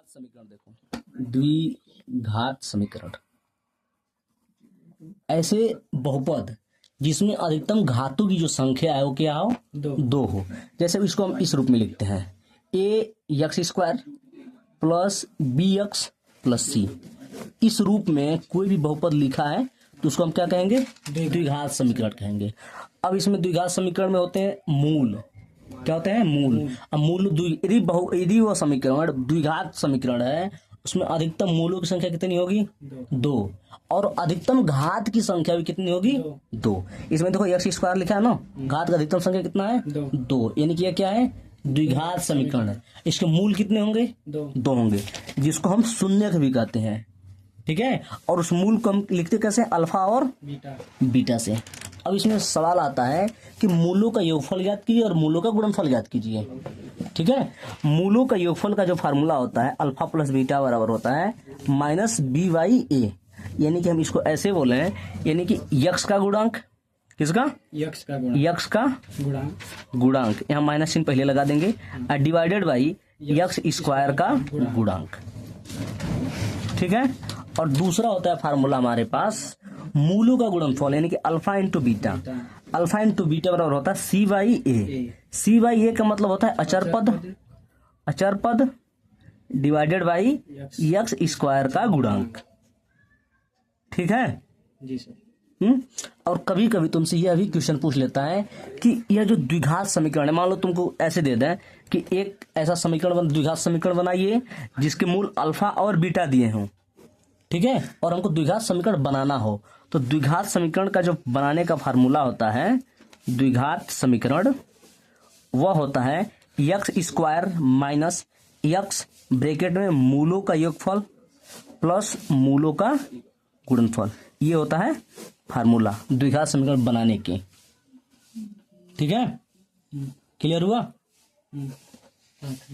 समीकरण देखो, द्विघात समीकरण ऐसे बहुपद जिसमें अधिकतम घातों की जो संख्या है वो क्या हो, दो हो। जैसे इसको हम इस रूप में लिखते हैं, A X square plus B X plus C. इस रूप में कोई भी बहुपद लिखा है तो उसको हम क्या कहेंगे, द्विघात समीकरण कहेंगे। अब इसमें द्विघात समीकरण में होते हैं मूल, क्या होते हैं, मूल। अब मूल यदि वो समीकरण द्विघात समीकरण है उसमें अधिकतम मूलों की संख्या कितनी होगी, दो, और अधिकतम घात की संख्या भी कितनी होगी, दो। इसमें देखो एक्स स्क्वायर लिखा है ना, घात का अधिकतम संख्या कितना है, दो, यानी कि क्या है, द्विघात समीकरण है। इसके मूल कितने होंगे, दो होंगे, जिसको हम शून्यक भी कहते हैं, ठीक है। और उस मूल को हम लिखते कैसे, अल्फा और बीटा से। अब इसमें सवाल आता है कि मूलों का योगफल ज्ञात कीजिए और मूलों का गुणनफल ज्ञात कीजिए, ठीक है। मूलों का योगफल का जो फार्मूला होता है अल्फा प्लस बीटा बराबर होता है माइनस बी बाई ए, यानी कि हम इसको ऐसे बोले हैं, यानी कि यक्स का गुणांक, किसका, यक्स का गुणांक, यहाँ माइनस चिन्ह पहले लगा देंगे, डिवाइडेड बाई यक्स स्क्वायर का गुणांक, ठीक है। और दूसरा होता है फार्मूला हमारे पास मूलों का गुणनफल, यानी कि alpha into beta. Alpha into beta बराबर होता है सी बाई ए। सी बाई ए का मतलब होता है अचर पद डिवाइडेड बाई यक्स स्क्वायर का गुणांक, ठीक है जी सर। और कभी कभी तुमसे यह भी क्वेश्चन पूछ लेता है कि यह जो द्विघात समीकरण है, मान लो तुमको ऐसे दे दें कि एक ऐसा समीकरण द्विघात समीकरण बनाइए जिसके मूल अल्फा और बीटा दिए हों, ठीक है, और हमको द्विघात समीकरण बनाना हो, तो द्विघात समीकरण का जो बनाने का फार्मूला होता है, द्विघात समीकरण वह होता है x square minus x bracket में मूलों का योगफल प्लस मूलों का गुणनफल। ये होता है फार्मूला द्विघात समीकरण बनाने के, ठीक है। क्लियर हुआ।